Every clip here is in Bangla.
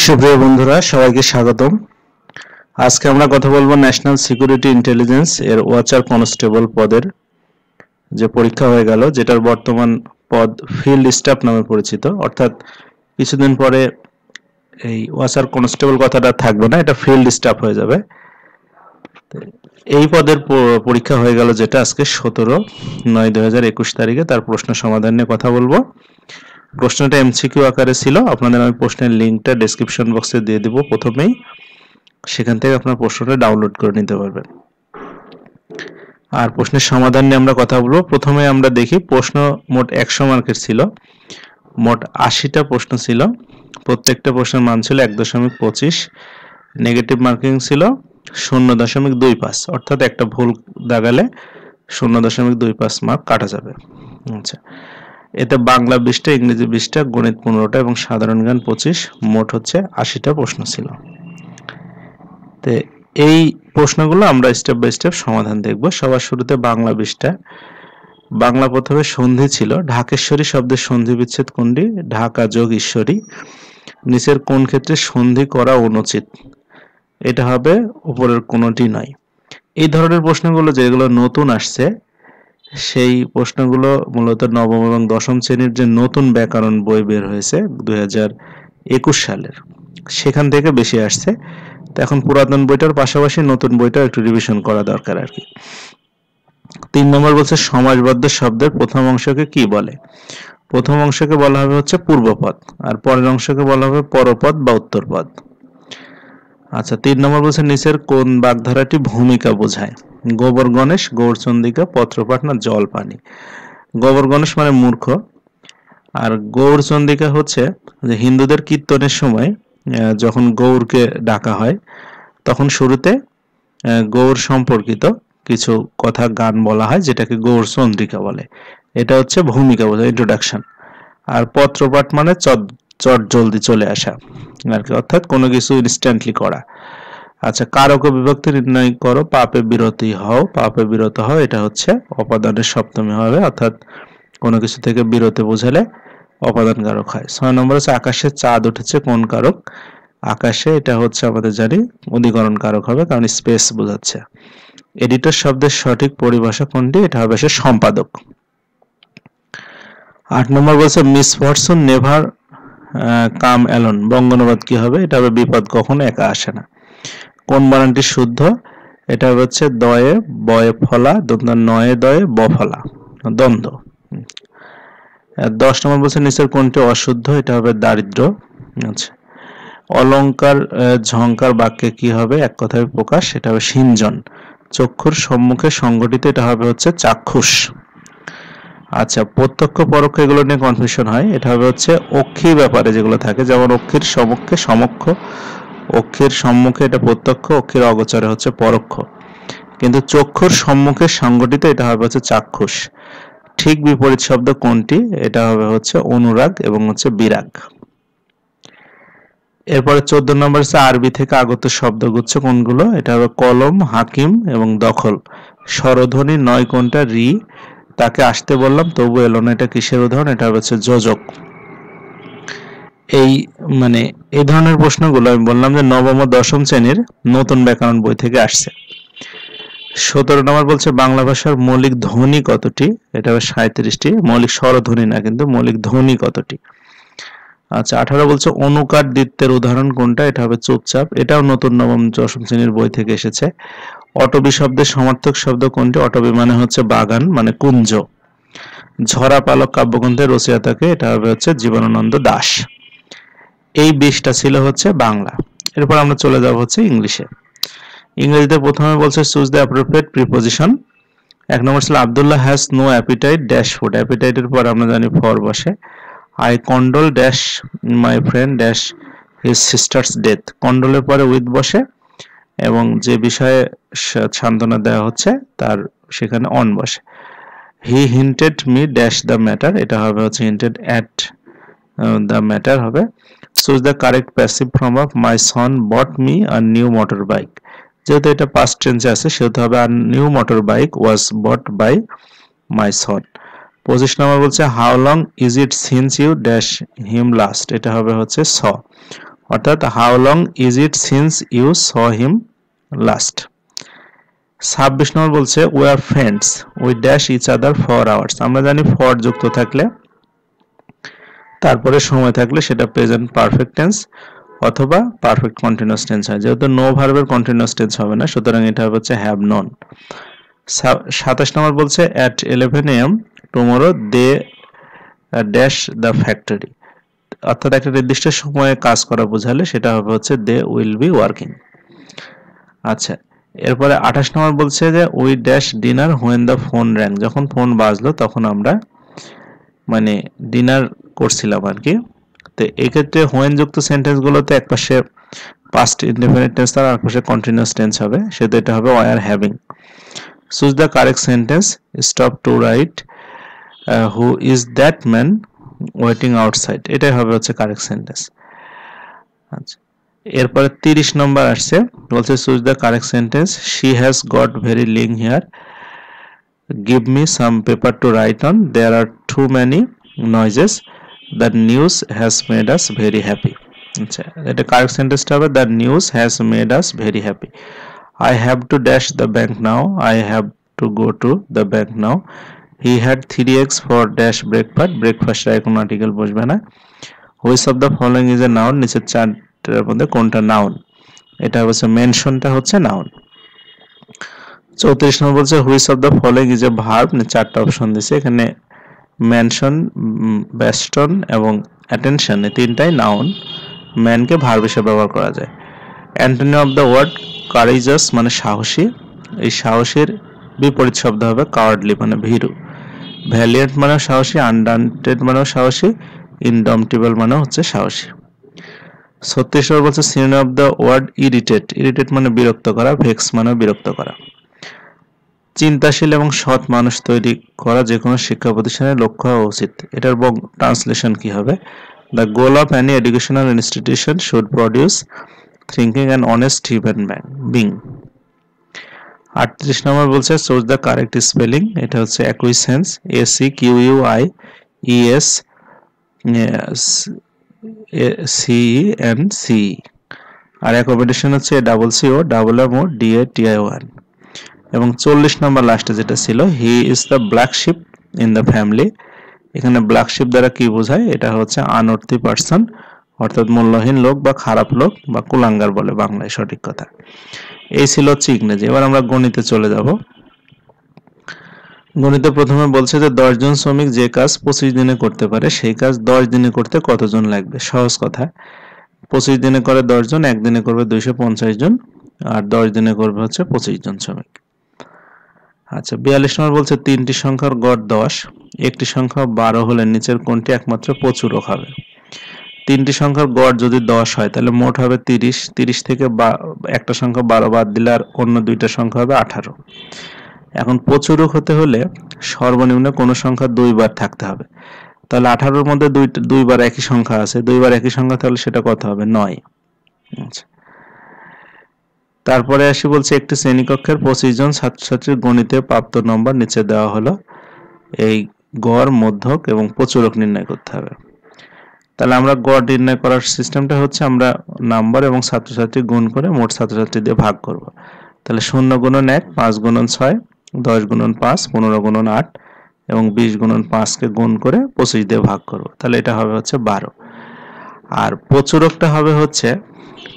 সুপ্রিয় বন্ধুরা, সবাইকে স্বাগতম। আজকে আমরা কথা বলবো ন্যাশনাল সিকিউরিটি ইন্টেলিজেন্স এর ওয়াচার কনস্টেবল পদের যে পরীক্ষা হয়ে গেল, যেটার বর্তমান পদ ফিল্ড স্টাফ নামে পরিচিত। অর্থাৎ কিছুদিন পরে এই ওয়াচার কনস্টেবল কথাটা থাকবে না, এটা ফিল্ড স্টাফ হয়ে যাবে। এই পদের পরীক্ষা হয়ে গেল, যেটা আজকে 17/9/2021 তারিখে। তার প্রশ্ন সমাধান নিয়ে কথা বলবো। প্রশ্নটা এমসিকিউ আকারে ছিল। আপনাদের আমি প্রশ্নের লিঙ্কটা ডেসক্রিপশন বক্সে দিয়ে দিব প্রথমেই, সেখান থেকে আপনার প্রশ্নটা ডাউনলোড করে নিতে পারবেন। আর প্রশ্নের সমাধান নিয়ে আমরা কথা বলবো। প্রথমে আমরা দেখি, প্রশ্ন মোট 100 মার্কের ছিল, মোট 80টা প্রশ্ন ছিল। প্রত্যেকটা প্রশ্নের মান ছিল 1.25, নেগেটিভ মার্কিং ছিল 0.25, অর্থাৎ একটা ভুল দাগালে 0.25 মার্ক কাটা যাবে। আচ্ছা, এতে বাংলা 20টা, ইংরেজি 20টা, গণিত 15টা এবং সাধারণ জ্ঞান 25, মোট হচ্ছে 80টা প্রশ্ন ছিল। তো এই প্রশ্নগুলো আমরা স্টেপ বাই স্টেপ সমাধান দেখব। সবার শুরুতে বাংলা 20টা। বাংলা প্রথমে সন্ধি ছিল। ঢাকেশ্বরী শব্দের সন্ধি বিচ্ছেদ কোনটি? ঢাকা যোগ ঈশ্বরী। নিচের কোন ক্ষেত্রে সন্ধি করা অনুচিত? এটা হবে উপরের কোনোটি নয়। এই ধরনের প্রশ্নগুলো যেগুলো নতুন আসছে, সেই প্রশ্নগুলো মূলত নবম এবং দশম শ্রেণীর যে নতুন ব্যাকরণ বই বের হয়েছে 2021 সালের, সেখান থেকে বেশি আসছে। তো এখন পুরাতন বইটার পাশাপাশি নতুন বইটা একটু রিভিশন করা দরকার আর কি। 3 নম্বর বলছে সমাসবদ্ধ শব্দের প্রথম অংশকে কি বলে? প্রথম অংশকে বলা হবে হচ্ছে পূর্বপদ, আর পরের অংশকে বলা হবে পরপদ বা উত্তরপদ। আচ্ছা, 3 নম্বর বলছে নিচের কোন বাগধারাটি ভূমিকা বোঝায়? গোবর গণেশ, গৌরচন্দ্রিকা, পত্রপাঠ না জল পানি? গোবর গণেশ মানে মূর্খ, আর গৌরচন্দ্রিকা হচ্ছে যে হিন্দুদের কীর্তনের সময় যখন গৌরকে ডাকা হয়, তখন শুরুতে গৌর সম্পর্কিত কিছু কথা গান বলা হয়, যেটাকে গৌরচন্দ্রিকা বলে। এটা হচ্ছে ভূমিকা বোঝায়, ইন্ট্রোডাকশন। আর পত্রপাঠ মানে চট জলদি চলে আসা আর কি, অর্থাৎ কোনো কিছু ইনস্ট্যান্টলি করা। আচ্ছা, কারক বিভক্তি নির্ণয় করো। পাপে বিরতি হও, পাপে বিরত হও, এটা হচ্ছে অপাদানের সপ্তমী হবে, অর্থাৎ কোনো কিছু থেকে বিরতি বোঝালে অপাদান কারক হয়। 6 নম্বর হচ্ছে আকাশে চাঁদ উঠেছে, কোন কারক? আকাশে, এটা হচ্ছে আমাদের জানি অধিকরণ কারক হবে, কারণ স্পেস বোঝাচ্ছে। এডিটর শব্দের সঠিক পরিভাষা কোনটি? এটা হবে সে সম্পাদক। 8 নম্বর বলছে মিসফরচুন নেভার কাম অ্যালোন, বঙ্গানুবাদ কি হবে? এটা হবে বিপদ কখনো একা আসে না। কোন বানানটি শুদ্ধ? এটা হচ্ছে দয়ে বয়ে ফলা, নয়ে দয়ে বফলা, দ্বন্দ্ব। 10 নম্বর বলছে নিচের কোনটি অশুদ্ধ? এটা হবে দারিদ্র। আচ্ছা, অলংকার ঝংকার বাক্যে কি হবে? এক কথায় প্রকাশ, এটা হবে সিঞ্জন। চক্ষুর সম্মুখে সংগঠিত, এটা হবে হচ্ছে চাক্ষুষ। আচ্ছা, প্রত্যক্ষ পরোক্ষ এগুলো নিয়ে কনফিউশন হয়। এটা হবে হচ্ছে অক্ষী ব্যাপারে যেগুলো থাকে, যেমন অক্ষীর সমক্ষে সমক্ষ, অক্ষীর সম্মুখে এটা প্রত্যক্ষ, অক্ষীর অগোচরে হচ্ছে পরোক্ষ। কিন্তু চক্ষুর সম্মুখে সংগঠিত, এটা হবে হচ্ছে চাক্ষুষ। ঠিক বিপরীত শব্দ কোনটি? এটা হবে হচ্ছে অনুরাগ এবং হচ্ছে বিরাগ। এরপরে 14 নম্বর হচ্ছে আরবি থেকে আগত শব্দগুচ্ছ কোনগুলো? এটা হবে কলম, হাকিম এবং দখল। স্বরধ্বনি নয় কোনটা? রি। তাকে আসতে বললাম তবু এলো না, এটা কিসের উদাহরণ? এটা হচ্ছে যোজক। এই ধরনের প্রশ্নগুলো আমি বললাম যে নবম ও দশম শ্রেণীর নতুন ব্যাকরণ বই থেকে আসছে। 17 নম্বর বলছে বাংলা ভাষার মৌলিক ধ্বনি কতটি? এটা হবে 37টি। মৌলিক স্বরধ্বনি না, কিন্তু মৌলিক ধ্বনি কতটি? আচ্ছা, 18 বলছে অনুকার দ্বিত্বের উদাহরণ কোনটা? এটা হবে চুপচাপ। এটাও নতুন নবম দশম শ্রেণীর বই থেকে এসেছে। অটবি শব্দের সমার্থক শব্দ কোনটি? অটবি মানে হচ্ছে বাগান, মানে কুঞ্জ। ঝরা পালক কাব্যগ্রন্থের রচয়িতাকে? এটা হবে হচ্ছে জীবনানন্দ দাশ। এই 20টা ছিল হচ্ছে বাংলা। এরপর আমরা চলে যাব হচ্ছে ইংলিশে। ইংরেজিতে প্রথমে বলছে চুজ দ্য অ্যাপ্রোপ্রিয়েট প্রিপোজিশন। 1 নম্বর ছিল Abdullah has no appetite dash food. অ্যাপিটাইটের পর আমরা জানি ফর বসে। I condole dash my friend dash his sister's death. কন্ডোলের পরে উইথ বসে এবং যে বিষয়ে সান্ত্বনা দেওয়া হচ্ছে তার সেখানে অন বসে। He hinted me dash the matter, এটা হবে হচ্ছে হিন্টেড অ্যাট দ্য ম্যাটার হবে। Choose the correct passive form of my son bought me a new motorbike. যেহেতু এটা পাস্ট টেন্সে আছে, সেহেতু হবে আর new motorbike was bought by my son. 25 নম্বর বলছে how long is it since you dash him last, এটা হবে হচ্ছে স। অর্থাৎ how long is it since you saw him last. 26 নম্বর বলছে we are friends we dash each other for hours. আমরা জানি ফর যুক্ত থাকলে তারপরে সময় থাকলে সেটা প্রেজেন্ট পারফেক্ট টেন্স অথবা পারফেক্ট কন্টিনিউয়াস টেন্স হয়। যেহেতু নো ভার্বের কন্টিনিউয়াস টেন্স হবে না, সুতরাং এটা হচ্ছে হ্যাভ নন। 27 নম্বর বলছে at 11 AM tomorrow they dash the factory, অর্থাৎ একটা নির্দিষ্ট সময়ে কাজ করা বোঝালে সেটা হবে হচ্ছে they will be working। আচ্ছা, এরপরে 28 নম্বর বলছে যে we dash dinner when the phone rang, যখন ফোন বাজলো তখন আমরা মানে ডিনার করছিলাম আর কি। তো এই ক্ষেত্রে when যুক্ত সেন্টেন্স গুলোতে একপাশে past indefinite tense আর আরেকপাশে continuous tense হবে, সেটা এটা হবে were having। Choose the correct sentence. Stop to write who is that man waiting outside, এটাই হবে হচ্ছে কারেক্ট সেন্টেন্স। আচ্ছা, এরপরে 30 নম্বর আসছে, বলছে choose the correct sentence. She has got very link here. Give me some paper to write on. There are too many noises. The news has made us very happy. আচ্ছা, এটা কারেক্ট সেন্টেন্সটা হবে the news has made us very happy. I have to dash the bank now. I have to go to the bank now. He had 3 eggs for dash breakfast. Breakfast এর কোনো আর্টিকেল বসবে না। Which of the following is a noun? নিচের চারটার মধ্যে কোনটা নাউন? এটা হচ্ছে মেনশনটা হচ্ছে নাউন। 34 নম্বর বলছে which of the following is a verb? চারটা অপশন দিয়েছে, এখানে মেনশন, বেস্টন এবং অ্যাটেনশন এই তিনটাই নাউন। ম্যানকে ভার্ব হিসেবে ব্যবহার করা যায়। Antonym of the word courageous মানে সাহসী, এই সাহসীর বিপরীত শব্দ হবে কাওয়ার্ডলি মানে ভীরু। ভ্যালিয়েন্ট মানে সাহসী, আনডান্টেড মানে সাহসী, ইনডমটেবল মানে হচ্ছে সাহসী। 36 নম্বর বলছে synonym of the word irritate, irritate মানে বিরক্ত করা, ভেক্স মানে বিরক্ত করা। চিন্তাশীল এবং সৎ মানুষ তৈরি করা যে কোনো শিক্ষা প্রতিষ্ঠানের লক্ষ্য হওয়া উচিত, এটার ট্রান্সলেশন কি হবে? The goal of any educational institution should produce thinking and honest human being. 38 নম্বর বলছে চুজ দ্য কারেক্ট স্পেলিং, এটা হচ্ছে অ্যাকুইসেন্স, ACQUIES CENC, আর অ্যাকোমোডেশন হচ্ছে CCOMMODATION। এবং 40 নম্বর লাস্টে যেটা ছিল he is the black sheep in the family, এখানে ব্ল্যাক শিপ দ্বারা কি বোঝায়? এটা হচ্ছে আনঅর্থি পারসন, অর্থাৎ মূল্যহীন লোক বা খারাপ লোক বা কুলাঙ্গার বলে বাংলায় সঠিক কথা। এই ছিল হচ্ছে ইংরেজি। এবার আমরা গণিতে চলে যাব। গণিতে প্রথমে বলছে যে 10 জন শ্রমিক যে কাজ 25 দিনে করতে পারে সেই কাজ 10 দিনে করতে কতজন লাগবে? সহজ কথা, 25 দিনে করে 10 জন, একদিনে করবে 250 জন, আর 10 দিনে করবে হচ্ছে 25 জন শ্রমিক। আচ্ছা, 42 নম্বর বলছে তিনটি সংখ্যার গড় 10, একটি সংখ্যা 12 হলে নিচের কোনটি একমাত্র প্রচুরক হবে? তিনটি সংখ্যার গড় যদি 10 হয় তাহলে মোট হবে 30, 30 থেকে একটা সংখ্যা 12 বাদ দিলে আর অন্য দুইটা সংখ্যা হবে 18। এখন প্রচুরক হতে হলে সর্বনিম্ন কোন সংখ্যা 2 বার থাকতে হবে, তাহলে 18 এর মধ্যে দুইবার একই সংখ্যা আছে, দুইবার একই সংখ্যা, তাহলে সেটা কত হবে? 9। আচ্ছা, তারপরে আসি বলছে একটি শ্রেণীকক্ষের 25 জন ছাত্রছাত্রীর গণিতে প্রাপ্ত নম্বর নিচে দেওয়া হলো, এই গড়, মধ্যক এবং প্রচুরক নির্ণয় করতে হবে। তাহলে আমরা গড় নির্ণয় করার সিস্টেমটা হচ্ছে আমরা নাম্বার এবং ছাত্রছাত্রী গুণ করে মোট ছাত্রছাত্রী দিয়ে ভাগ করব। তাহলে 0 গুণন 1, 5 গুণন 6, 10 গুণন 5, 15 গুণন 8 এবং 20 গুণন 5 কে গুণ করে 25 দিয়ে ভাগ করব, তাহলে এটা হবে হচ্ছে 12। আর প্রচুরকটা হবে হচ্ছে,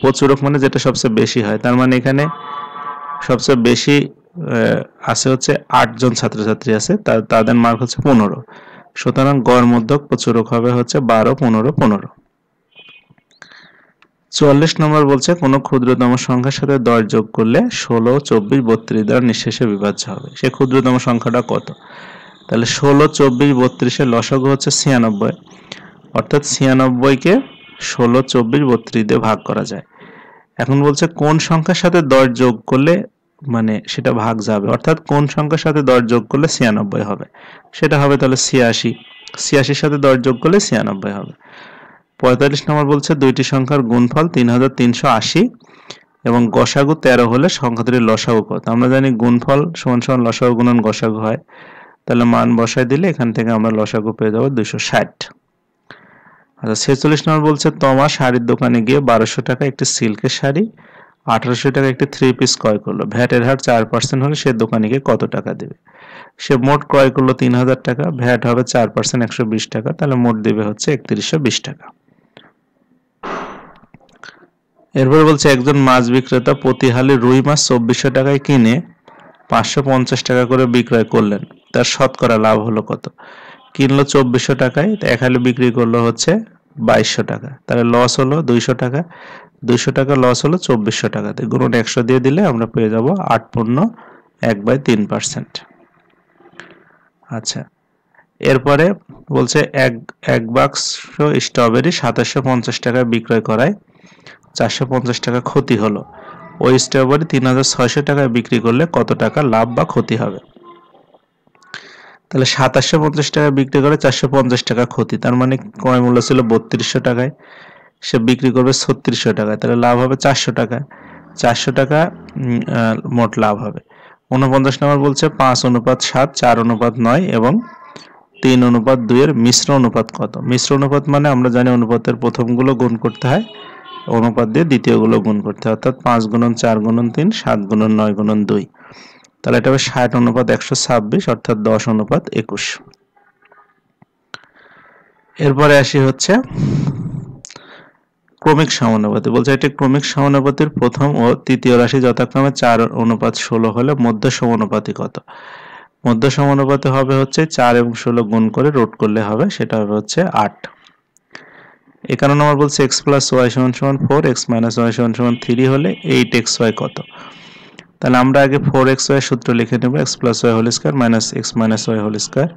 প্রচুরক মানে যেটা সবচেয়ে বেশি হয়, তার মানে এখানে সবচেয়ে বেশি আছে হচ্ছে 8 জন ছাত্রছাত্রী আছে, তাদের মার্ক হচ্ছে 15, সুতরাং গড় মধ্যক প্রচুরক হবে হচ্ছে 12, 15, 15। 44 নম্বর বলছে কোন ক্ষুদ্রতম সংখ্যার সাথে 10 যোগ করলে 16, 24, 32 দ্বারা নিঃশেষে বিভাজ্য হবে, সে ক্ষুদ্রতম সংখ্যাটা কত? তাহলে 16, 24, 32 এর লসাগু হচ্ছে 96, অর্থাৎ 96 কে 16, 24, 32 দিয়ে ভাগ করা যায়। এখন বলছে কোন সংখ্যার সাথে 10 যোগ করলে মানে সেটা ভাগ যাবে, অর্থাৎ কোন সংখ্যার সাথে 10 যোগ করলে 96 হবে, সেটা হবে তাহলে 86, 86 সাথে 10 যোগ করলে 96 হবে। 45 নম্বর বলছে দুইটি সংখ্যার গুণফল 3380 এবং গসাগু 13 হলে সংখ্যাটির লসাগু কত? আমরা জানি গুণফল সমান সমান লসাগু গুণন গসাগু হয়, তাহলে মান বসাই দিলে এখান থেকে আমরা লসাগু পেয়ে যাব 260। আচ্ছা 46 নম্বর বলছে তমা শাড়ির দোকানে গিয়ে 1200 টাকা একটি সিল্কের শাড়ি 1800 টাকা একটি 3 পিস ক্রয় করলো। ভ্যাটের হার 4% হলে সে দোকানিকে কত টাকা দেবে? সে মোট ক্রয় করলো 3000 টাকা, ভ্যাট হবে 4% 120 টাকা, তাহলে মোট দেবে হচ্ছে 3120 টাকা। এরপর বলছে একজন মাছ বিক্রেতা প্রতি হালি রুই মাছ 2400 টাকায় কিনে 550 টাকা করে বিক্রয় করলেন, তার শতকরা লাভ হলো কত? কিনলো 2400 টাকায়, এক হালি বিক্রি করলো হচ্ছে 2200 টাকা, তাহলে লস হলো 200 টাকা। 200 টাকা লস হলো 2400 টাকাতে, গুণন 100 দিয়ে দিলে আমরা পেয়ে যাব 8/1/3%। আচ্ছা এরপরে বলছে এক বাক্স স্ট্রবেরি 2750 টাকায় বিক্রয় করায় 450 টাকা ক্ষতি হলো। ওই স্ট্রবেরি 3600 টাকায় বিক্রি করলে কত টাকা লাভ বা ক্ষতি হবে? তাহলে 2750 টাকায় বিক্রি করে 450 টাকা ক্ষতি, তার মানে ক্রয় মূল্য ছিল 3200 টাকায়, সে বিক্রি করবে 3600 টাকায়, তাহলে লাভ হবে 400 টাকা। 400 টাকা মোট লাভ হবে। 49 নম্বর বলছে 5:7, 4:9 এবং 3:2 এর মিশ্র অনুপাত কত? মিশ্র অনুপাত মানে আমরা জানি অনুপাতের প্রথমগুলো গুণ করতে হয়, অনুপাত দিয়ে দ্বিতীয়গুলো গুণ করতে হয়, অর্থাৎ 5:4:3, 7:9:2, তাহলে এটা হবে 60:126 অর্থাৎ 10:21। এরপরে আসি হচ্ছে ক্রমিক সমানুপাতি। বলছে এটি ক্রমিক সমানুপাতির প্রথম ও তৃতীয় রাশি যথাক্রমে 4:16 হলে মধ্য সমানুপাতি কত? মধ্য সমানুপাতি হবে হচ্ছে 4 এবং 16 গুণ করে রুট করলে হবে, সেটা হবে হচ্ছে 8। 51 নম্বর বলছে x + y = 4, x - y = 3 হলে 8xy কত? তাহলে আমরা আগে 4xy সূত্র লিখে নেব, x + y whole square - x - y whole square,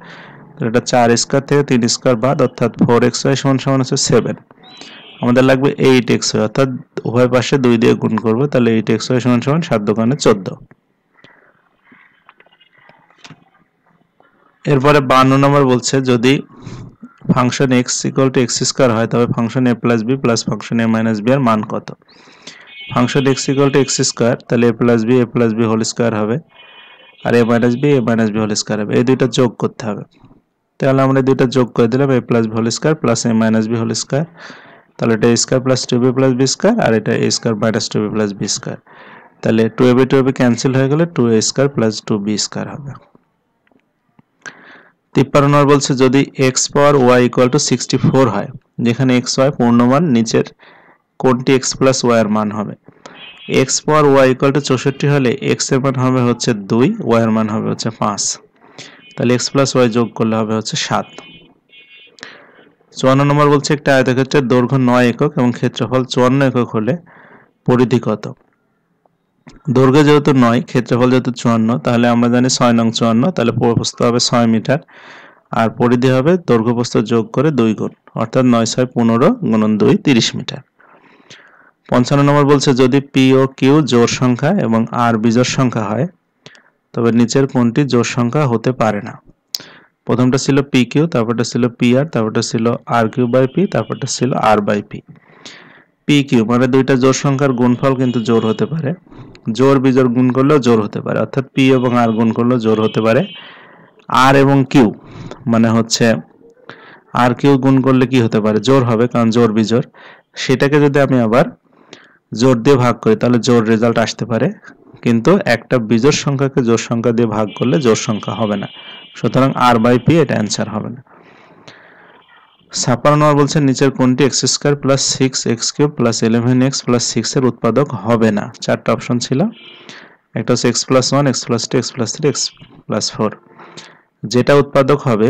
তাহলে এটা 4 স্কয়ার থেকে 3 স্কয়ার বাদ, অর্থাৎ 4xy = হচ্ছে 7। আমাদের লাগবে 8xy, অর্থাৎ উভয় পাশে 2 দিয়ে গুণ করব, তাহলে 8xy = 7 × 14। এরপরে 52 নম্বর বলছে যদি ফাংশন x = x² হয় তবে function a + b + function a - b এর মান কত? ফাংশন x = x², তাহলে a + b হোল স্কয়ার হবে, আর a - b হোল স্কয়ার হবে, এই দুইটা যোগ করতে হবে। তাহলে আমরা দুইটা যোগ করে দিলাম, a + b whole square + a - b whole square, তাহলে এটা a² + 2b + b², আর এটা a² - 2b + b², তাহলে 2ab ক্যান্সেল হয়ে গেলে 2a² + 2b² হবে। 53 নম্বর বলছে যদি x পাওয়ার y = 64 হয়, যেখানে x y পূর্ণমান, নিচের কোনটি x + y এর মান হবে? x পাওয়ার y = 64 হলে x এর মান হবে হচ্ছে 2, y এর মান হবে হচ্ছে 5, তাহলে x + y যোগ করলে হবে হচ্ছে 7। 54 নম্বর বলছে একটা আয়তক্ষেত্রের দৈর্ঘ্য 9 একক এবং ক্ষেত্রফল 54 একক হলে পরিধি কত? দৈর্ঘ্য যেহেতু 9, ক্ষেত্রফল যেহেতু 54, তাহলে আমরা জানি 6 নং 54, তাহলে প্রস্থ হবে 6 মিটার, আর পরিধি হবে দৈর্ঘ্য প্রস্থ যোগ করে 2 গুণ, অর্থাৎ 9 × 6 = 15 × 2 = 30 মিটার। 55 নম্বর বলছে যদি p ও q জোড় সংখ্যা এবং r বিজোড় সংখ্যা হয় তবে নিচের কোনটি জোড় সংখ্যা হতে পারে না? প্রথমটা ছিল pq, তারপরটা ছিল pr, তারপরটা ছিল r3/p, তারপরটা ছিল r/p। pq মানে দুইটা জোড় সংখ্যার গুণফল কিন্তু জোড় হতে পারে, জোড় বিজোড় গুণ করলেও জোড় হতে পারে, অর্থাৎ p এবং r গুণ করলেও জোড় হতে পারে। r এবং q মানে হচ্ছে r q গুণ করলে কি হতে পারে? জোড় হবে, কারণ জোড় বিজোড়, সেটাকে যদি আমি আবার জোড় দিয়ে ভাগ করি তাহলে জোড় রেজাল্ট আসতে পারে, কিন্তু একটা বিজোড় সংখ্যাকে জোড় সংখ্যা দিয়ে ভাগ করলে জোড় সংখ্যা হবে না, সুতরাং r/p এটা অ্যান্সার হবে না। 56 নম্বর বলছে নিচের কোনটি x² + 6x³ + 11x + 6 এর উৎপাদক হবে না? চারটা অপশন ছিল, একটা হচ্ছে x + 1, x + 2, x + 3, x + 4। যেটা উৎপাদক হবে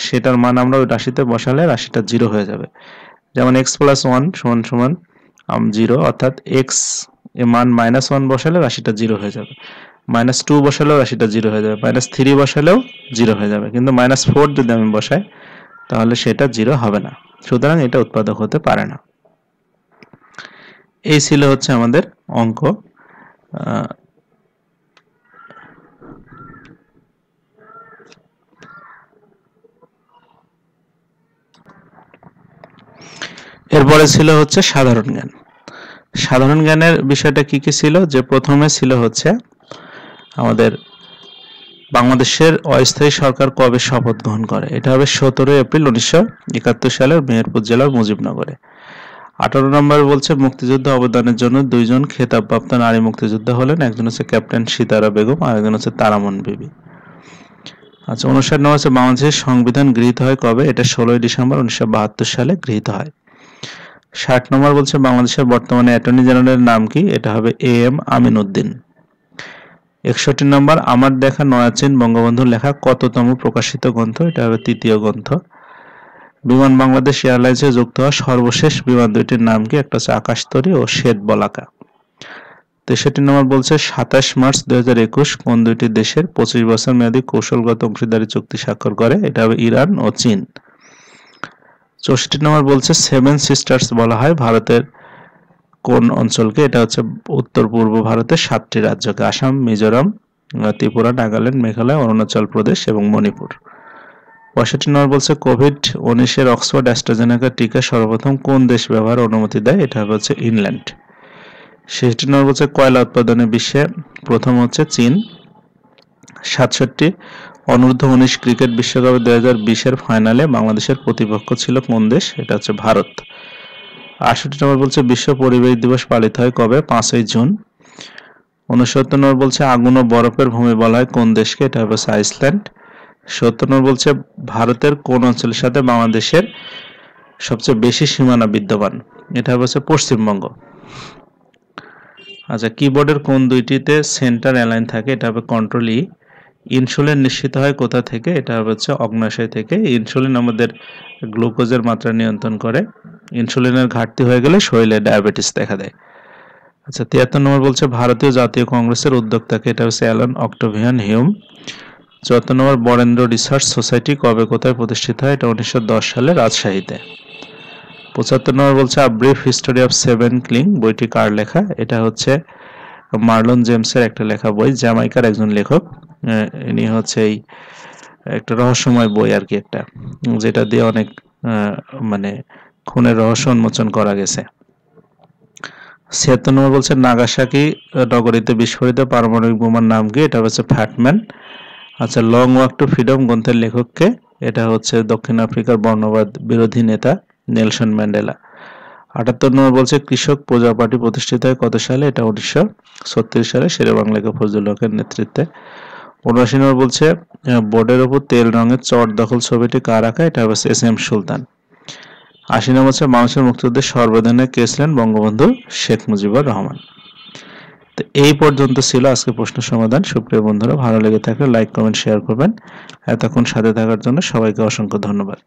সেটার মান আমরা ওই রাশিতে বসালে রাশিটা 0 হয়ে যাবে। যেমন x + 1 = 0, অর্থাৎ x এর মান -1 বসালে রাশিটা 0 হয়ে যাবে, -2 বসালেও রাশিটা 0 হয়ে যাবে, -3 বসালেও 0 হয়ে যাবে, কিন্তু -4 যদি আমি বসাই তাহলে সেটা 0 হবে না, সুতরাং এটা উৎপাদক হতে পারে না। এই ছিল হচ্ছে আমাদের অঙ্ক। এরপরে ছিল হচ্ছে সাধারণ জ্ঞান। সাধারণ জ্ঞানের বিষয়টা কি কি ছিল? যে প্রথমে ছিল হচ্ছে আমাদের বাংলাদেশের অস্থায়ী সরকার কবে শপথ গ্রহণ করে? এটা হবে 17 এপ্রিল 1971 সালের মেহেরপুর জেলার মুজিবনগরে। 18 নম্বর বলছে মুক্তিযুদ্ধে অবদানের জন্য দুইজন খেতাবপ্রাপ্ত নারী মুক্তিযোদ্ধা হলেন, একজন হচ্ছে ক্যাপ্টেন সিতারা বেগম আর একজন হচ্ছে তারামন বিবি। আচ্ছা, 59 নম্বর হচ্ছে বাংলাদেশের সংবিধান গৃহীত হয় কবে? এটা 16 ডিসেম্বর 1972 সালে গৃহীত হয়। 60 নম্বর বলছে বাংলাদেশের বর্তমানে অ্যাটর্নি জেনারেলের নাম কি? এটা হবে AM আমিন উদ্দিন। 61 নম্বর আমার দেখা নয়াচীন বঙ্গবন্ধুর লেখা কততম প্রকাশিত গ্রন্থ? এটা হবে 3য় গ্রন্থ। বিমান বাংলাদেশ এয়ারলাইন্সে যুক্ত হওয়া সর্বশেষ বিমান দুইটির নাম কি? একটা হচ্ছে আকাশতরী ও শ্বেত বলাকা। 63 নম্বর বলছে 27 মার্চ 2021 কোন দুইটি দেশের 25 বছর মেয়াদী কৌশলগত অংশীদারি চুক্তি স্বাক্ষর করে? এটা হবে ইরান ও চীন। 64 নম্বর বলছে সেভেন সিস্টার্স বলা হয় ভারতের কোন অঞ্চলকে? এটা হচ্ছে উত্তর পূর্ব ভারতের 7টি রাজ্যকে, আসাম, মিজোরাম, ত্রিপুরা, নাগাল্যান্ড, মেঘালয়, অরুণাচল প্রদেশ এবং মণিপুর। 65 নম্বর বলছে কোভিড-19 অক্সফোর্ড অ্যাস্ট্রাজেনেকা টিকা সর্বপ্রথম কোন দেশ ব্যবহার অনুমতি দেয়? এটা হচ্ছে ইংল্যান্ড। 66 নম্বর বলছে কয়লা উৎপাদনে বিশ্বে প্রথম হচ্ছে চীন। 67 অনূর্ধ্ব-19 ক্রিকেট বিশ্বকাপে 2020 ফাইনালে বাংলাদেশের প্রতিপক্ষ ছিল কোন দেশ? এটা হচ্ছে ভারত। 68 নম্বর বলছে বিশ্ব পরিবেশ দিবস পালিত হয় কবে? 5ই জুন। 69 নম্বর বলছে আগুন ও বরফের ভূমি বলা হয় কোন দেশকে? এটা হচ্ছে আইসল্যান্ড। 70 নম্বর বলছে ভারতের কোন অঞ্চলের সাথে বাংলাদেশের সবচেয়ে বেশি সীমানা বিদ্যমান? এটা হচ্ছে পশ্চিমবঙ্গ। আচ্ছা, কিবোর্ডের কোন দুইটিতে সেন্টার অ্যালাইন থাকে? এটা হবে কন্ট্রোল ই। ইনসুলিন নিঃসৃত হয় কোথা থেকে? এটা হচ্ছে অগ্ন্যাশয় থেকে। ইনসুলিন আমাদের গ্লুকোজের মাত্রা নিয়ন্ত্রণ করে। ইনসুলিনের ঘাটতি হয়ে গেলে শরীরে ডায়াবেটিস দেখা দেয়। আচ্ছা, 73 নম্বর বলছে ভারতীয় জাতীয় কংগ্রেসের উদ্যোক্তাকে? এটা হচ্ছে অ্যালান অক্টাভিয়ান হিউম। 74 নম্বর বরেন্দ্র রিসার্চ সোসাইটি কবে কোথায় প্রতিষ্ঠিত হয়? এটা 1910 সালে রাজশাহীতে। 75 নম্বর বলছে a brief history of seven killings বইটি কার লেখা? এটা হচ্ছে মার্লন জেমসের একটা লেখা বই, জ্যামাইকার একজন লেখক। ইনি হচ্ছে এই একটা রহস্যময় বই আর কি, একটা যেটা দিয়ে অনেক মানে খুনের রহস্য উন্মোচন করা গেছে। 76 নম্বর বলছে নাগাসাকি নগরীতে বিস্ফোরিত পারমাণবিক বোমার নাম কি? এটা হচ্ছে ফ্যাটম্যান। আচ্ছা, লং ওয়াক টু ফ্রিডম গ্রন্থের লেখককে? এটা হচ্ছে দক্ষিণ আফ্রিকার বর্ণবাদ বিরোধী নেতা নেলসন ম্যান্ডেলা। 78 নম্বর বলছে কৃষক প্রজা পার্টি প্রতিষ্ঠিত হয় কত সালে? এটা 1936 সালে শেরেবাংলা ফজলুল হকের নেতৃত্বে। 79 নম্বর বলছে বোর্ডের ওপর তেল রঙের চট দখল ছবিটি কার আঁকা? এটা হচ্ছে SM সুলতান। 80 নম্বর হচ্ছে মানুষের মুক্তিযুদ্ধের সর্বাধিনায়ক কে ছিলেন? বঙ্গবন্ধু শেখ মুজিবুর রহমান। তো এই পর্যন্ত ছিল আজকে প্রশ্ন সমাধান। সুপ্রিয় বন্ধুরা, ভালো লেগে থাকলে লাইক, কমেন্ট, শেয়ার করবেন। এতক্ষণ সাথে থাকার জন্য সবাইকে অসংখ্য ধন্যবাদ।